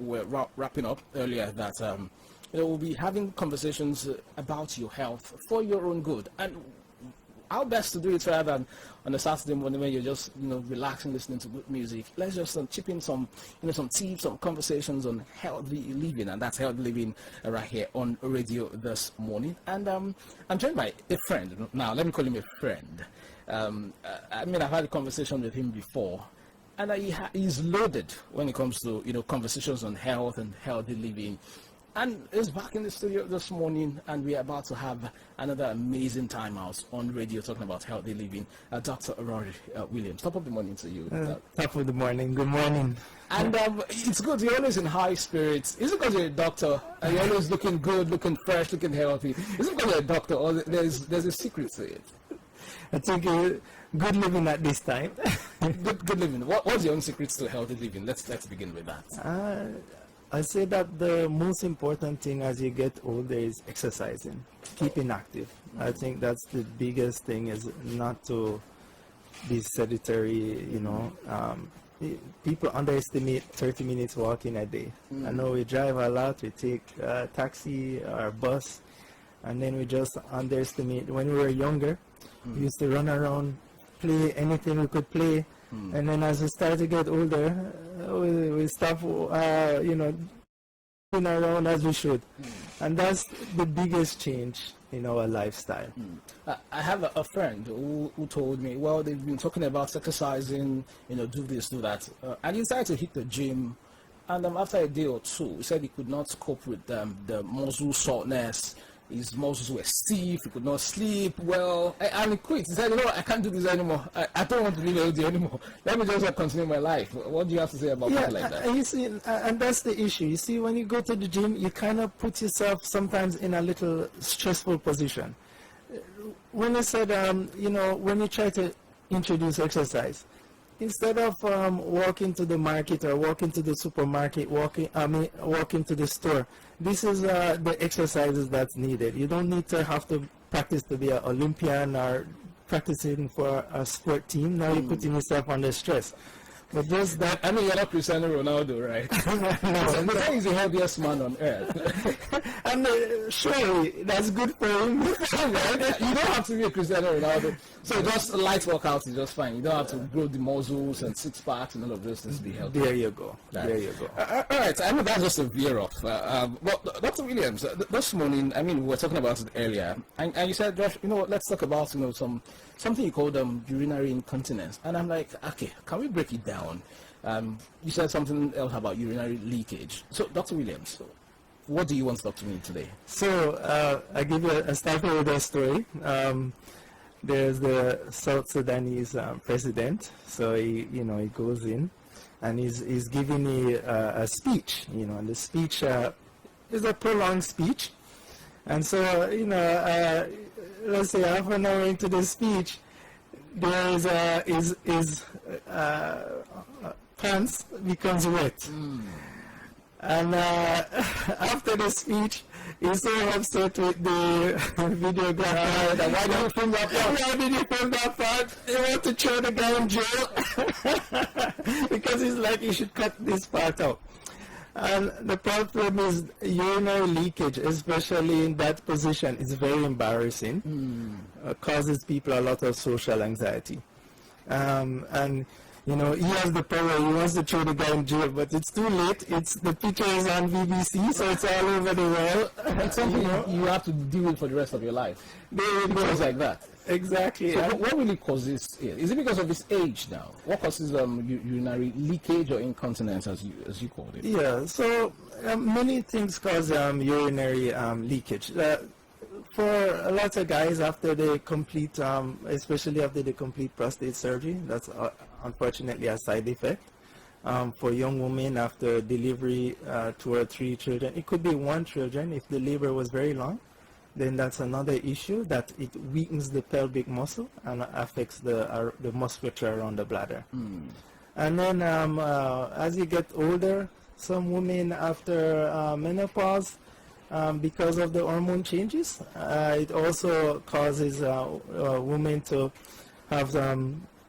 were wrapping up earlier that we'll be having conversations about your health for your own good. And how best to do it rather than on a Saturday morning when you're just relaxing, listening to good music. Let's just chip in some some tips, some conversations on healthy living, and that's healthy living right here on radio this morning. And I'm joined by a friend. Now let me call him a friend. I've had a conversation with him before, and he's loaded when it comes to conversations on health and healthy living. And he's back in the studio this morning, and we're about to have another amazing time out on radio talking about healthy living. Dr. Rory Williams, top of the morning to you. Top of the morning. Good morning. And it's good. You're always in high spirits. Is it because you're a doctor and you're always looking good, looking fresh, looking healthy? Is it because you're a doctor, or there's a secret to it? I think good living at this time. good living. What's your own secrets to healthy living? Let's begin with that. I say that the most important thing as you get older is exercising, keeping active. I think that's the biggest thing, is not to be sedentary, people underestimate 30 minutes walking a day. I know we drive a lot, we take taxi or bus, and then we just underestimate. When we were younger, we used to run around, play anything we could play. And then as we start to get older, we stop, moving around as we should. And that's the biggest change in our lifestyle. I have a friend who told me, well, they've been talking about exercising, do this, do that. And he decided to hit the gym. And after a day or two, he said he could not cope with the muscle soreness. His muscles were stiff, he could not sleep well, and he quit. He said, I can't do this anymore. I don't want to live healthy anymore. Let me just continue my life. What do you have to say about people like that? You see, and that's the issue. You see, when you go to the gym, you kind of put yourself sometimes in a little stressful position. When I said, when you try to introduce exercise, instead of walking to the market or walking to the supermarket, walking to the store, this is the exercises that's needed. You don't need to have to practice to be an Olympian or practicing for a sport team. Now you're putting yourself under stress. But just that, you're not Cristiano Ronaldo, right? No, but he's the healthiest man on earth. And surely that's good for him. You don't have to be a Cristiano Ronaldo. So just a light workout is just fine. You don't have to grow the muscles and six packs and all of those things to be healthy. There you go. Right. There you go. All right. I know that's just a veer off. Well, Dr. Williams, this morning, we were talking about it earlier, and you said, Josh, let's talk about something you called urinary incontinence. And I'm like, okay, can we break it down? You said something else about urinary leakage. So, Dr. Williams, what do you want to talk to me today? So, I give you a start with a story. There's the South Sudanese president. So he goes in, and he's giving me a speech. And the speech is a prolonged speech. And so, let's say half an hour into the speech, there is his pants becomes wet. And after the speech, he's so upset with the videographer. Why did you film that part? Why did you film that part? He wants to throw the guy in jail. Because he's like, you should cut this part out. And the problem is urinary leakage, especially in that position, is very embarrassing. Causes people a lot of social anxiety. And he has the power. He wants to throw the guy in jail, but it's too late. The picture is on BBC, so it's all over the world. It's something you have to deal with for the rest of your life. Things like that. Exactly. So what really causes it? Is it because of his age now? What causes urinary leakage or incontinence, as you called it? Yeah. So many things cause urinary leakage. For a lot of guys, after they complete, especially after they complete prostate surgery, that's unfortunately a side effect. For young women after delivery, 2 or 3 children, it could be 1 children if the labor was very long. Then that's another issue, that it weakens the pelvic muscle and affects the musculature around the bladder. And then as you get older, some women after menopause, because of the hormone changes, it also causes women to have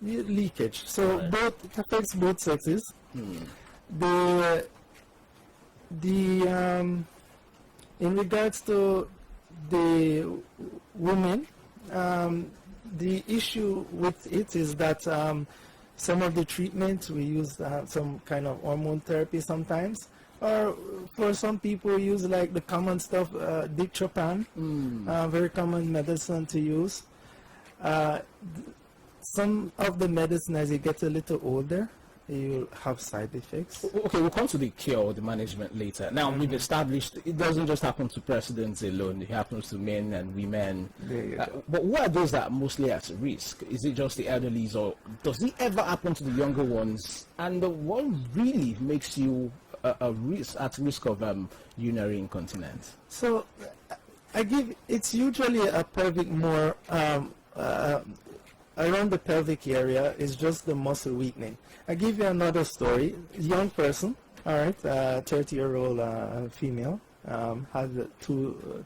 leakage. So it affects both sexes. The In regards to the women, the issue with it is that some of the treatments we use some kind of hormone therapy sometimes, or for some people use like the common stuff, Dictropan, very common medicine to use. Some of the medicine, as you get a little older, you have side effects. Okay, we'll come to the cure or the management later. Now, we've established it doesn't just happen to presidents alone. It happens to men and women. There you go. But who are those that are mostly at risk? Is it just the elderly, or does it ever happen to the younger ones? And what really makes you at risk of urinary incontinence? So, it's usually a pelvic more, around the pelvic area is just the muscle weakening. I give you another story. A young person, all right, 30-year-old female, had two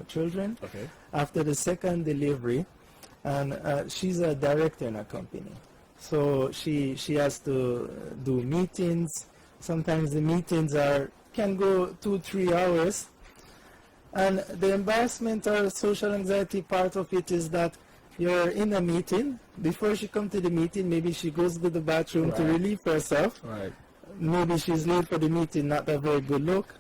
children. Okay. After the second delivery, and she's a director in a company. So she has to do meetings. Sometimes the meetings can go 2-3 hours. And the embarrassment or social anxiety part of it is that you're in a meeting. Before she comes to the meeting, maybe she goes to the bathroom to relieve herself. Right. Maybe she's late for the meeting, not a very good look.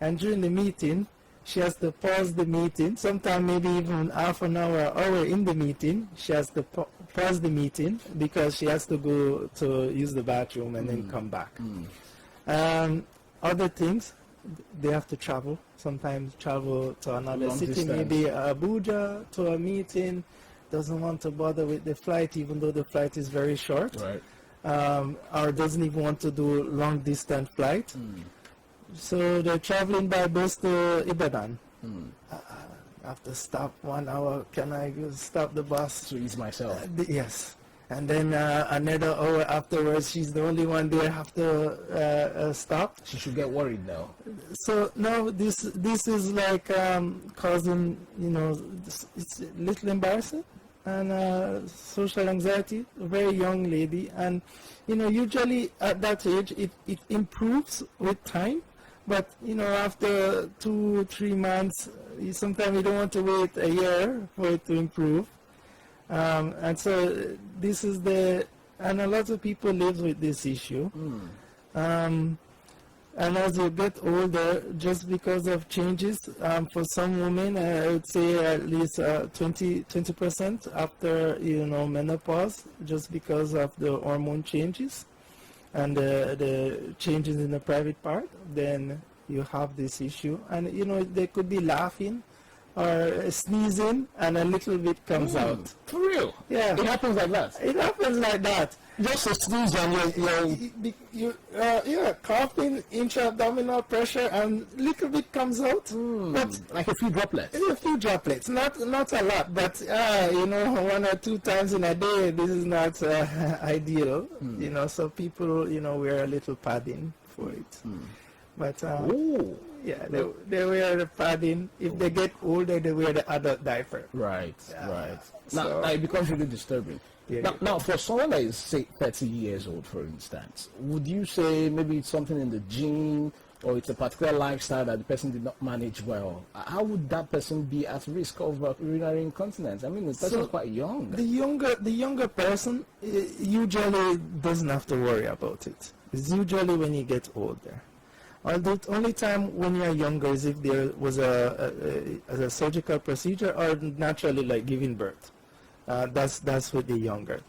And during the meeting, she has to pause the meeting. Sometimes maybe even half an hour in the meeting, she has to pause the because she has to go to use the bathroom and then come back. Other things, they have to travel. Sometimes travel to another Long city, distance. maybe Abuja, to a meeting. Doesn't want to bother with the flight, even though the flight is very short. Right. Or doesn't even want to do long distance flight. So they're traveling by bus to Ibadan. I have to stop 1 hour. Can I stop the bus? To ease myself. Yes. And then another hour afterwards, she's the only one there have to stop. She should get worried now. So now this is like causing, it's a little embarrassing and social anxiety. A very young lady, and usually at that age it improves with time, but after 2-3 months, sometimes you don't want to wait a year for it to improve. And so this is and a lot of people live with this issue. And as you get older, just because of changes, for some women, I would say at least 20% after menopause, just because of the hormone changes and the changes in the private part, then you have this issue. And they could be laughing or sneezing, and a little bit comes out. For real? Yeah. It happens like that? It happens like that. Just a sneeze and you're coughing, intra-abdominal pressure, and little bit comes out. But like a few droplets. a few droplets, not a lot, but 1 or 2 times in a day, this is not ideal. So people, wear a little padding for it. But yeah, they wear the padding. If they get older, they wear the adult diaper. Right, right. Now, So- now it becomes really disturbing. Yeah. Now, for someone that is, say, 30 years old, for instance, would you say maybe it's something in the gene or it's a particular lifestyle that the person did not manage well? How would that person be at risk of urinary incontinence? I mean, the person's quite young. The younger person usually doesn't have to worry about it. It's usually when you get older. Although the only time when you're younger is if there was a surgical procedure or naturally like giving birth. That's with the younger.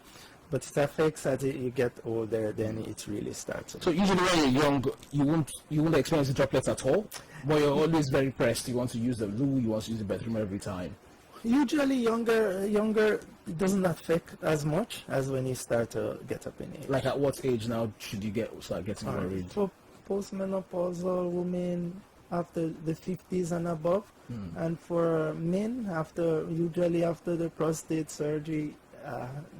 But it affects as you get older, then it really starts. So usually when you're young, you won't experience the droplets at all, but you're always very pressed. You want to use the loo, you want to use the bathroom every time. Usually younger it doesn't affect as much as when you start to get up in age. Like at what age now should you start getting worried? For postmenopausal women after the 50s and above, and for men usually after the prostate surgery,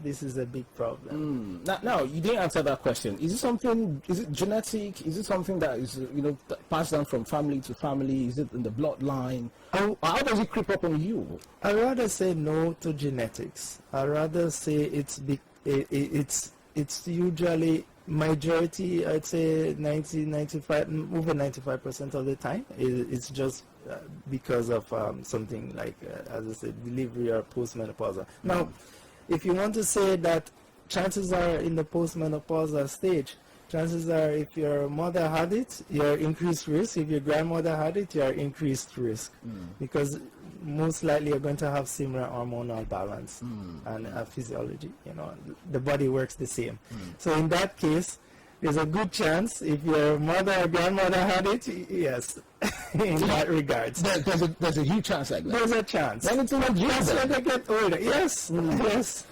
this is a big problem. Now, you didn't answer that question. Is it genetic? Is it something that is, passed down from family to family? Is it in the bloodline? How does it creep up on you? I'd rather say no to genetics. I'd rather say it's usually majority, I'd say 90, 95, over 95% of the time, it's just because of something like, as I said, delivery or postmenopausal. Now, if you want to say that chances are in the postmenopausal stage, chances are if your mother had it, you're increased risk. If your grandmother had it, you're increased risk. Because most likely you're going to have similar hormonal balance and physiology. You know, the body works the same. So in that case, there's a good chance if your mother or grandmother had it, yes, in that regards. There's a huge chance like that. There's a chance. Then it's not That's when they get older. Yes, yes.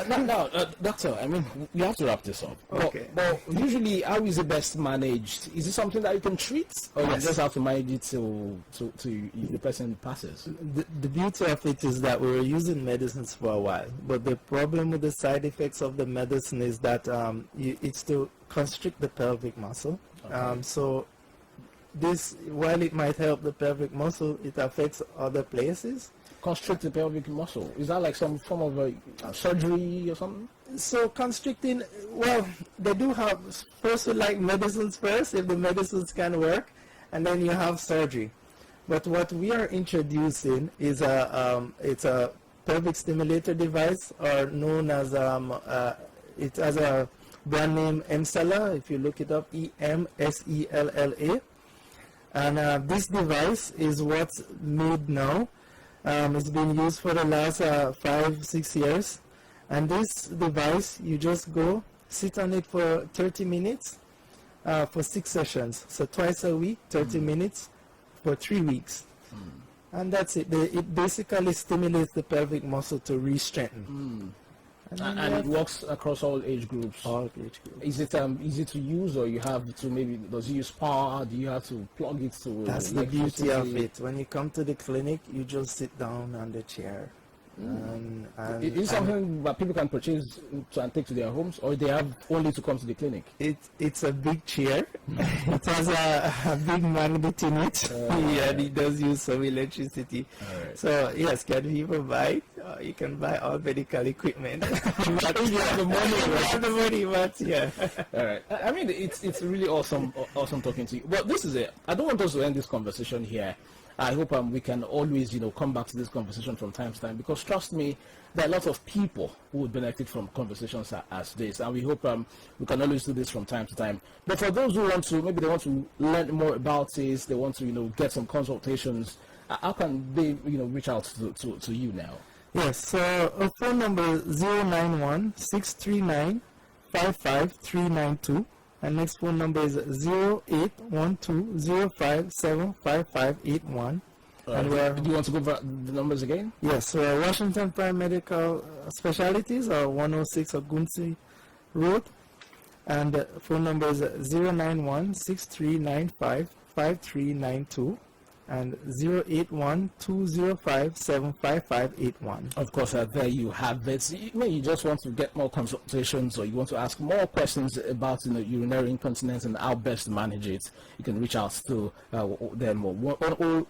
Now, doctor, I mean, you have to wrap this up. Okay. But usually, how is it best managed? Is it something that you can treat, or you just have to manage it till the person passes? The beauty of it is that we were using medicines for a while, but the problem with the side effects of the medicine is that it's to constrict the pelvic muscle. Okay. So this, while it might help the pelvic muscle, it affects other places. Constrict the pelvic muscle. Is that like some form of a surgery or something? So constricting, well, they do have, first we like medicines first, if the medicines can work, and then you have surgery. But what we are introducing is it's a pelvic stimulator device, or known as, it has a brand name Emsella, if you look it up, EMSELLA. And this device is what's made now. It's been used for the last 5-6 years. And this device, you just go, sit on it for 30 minutes for 6 sessions. So twice a week, 30 minutes for 3 weeks. And that's it. It basically stimulates the pelvic muscle to re-strengthen. And it works across all age groups. All age groups. Is it easy to use, or you have to maybe, does it use power? Do you have to plug it to? That's the beauty of it. When you come to the clinic, you just sit down on the chair. Is it something that people can purchase and take to their homes, or they have only to come to the clinic? It's a big chair. It has a big magnet in it. And it does use some electricity. Right. So yes, can people buy it? You can buy all medical equipment. But if you have the money, You have the money, but yeah. all right. I mean, it's really awesome talking to you. But this is it. I don't want us to end this conversation here. I hope we can always, come back to this conversation from time to time, because trust me, there are lots of people who would benefit from conversations as this, and we hope we can always do this from time to time. But for those who want to, maybe they want to learn more about this, they want to, get some consultations, how can they, reach out to you now? Yes, so our phone number is 091-639-55392. And next phone number is 0812-057-5581. And do you want to go over the numbers again? yes, so Washington Prime Medical Specialties are 106 Ogunsi Road. And the phone number is 091-6395-5392. And 081-205-75581. Of course, there you have it. You just want to get more consultations, or you want to ask more questions about urinary incontinence and how best to manage it, you can reach out to them on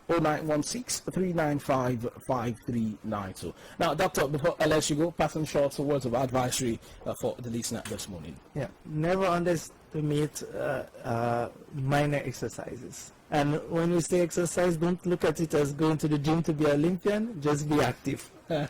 0916-395-5392. Now, Doctor, before I let you go, passing short words of advisory for the listener this morning. Yeah, never underestimate minor exercises. And when we say exercise, don't look at it as going to the gym to be Olympian, just be active. Play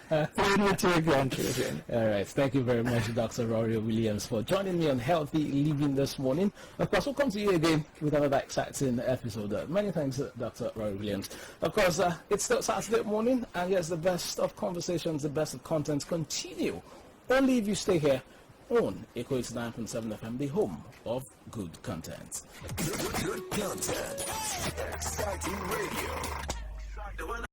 with your grandchildren. All right. Thank you very much, Dr. Rory Williams, for joining me on Healthy Living this morning. Of course, we'll come to you again with another exciting episode. Many thanks, Dr. Rory Williams. Of course, it's still Saturday morning, and yes, the best of conversations, the best of contents continue only if you stay here on Echo 89.7 FM, the home of good content. Good content. Exciting radio.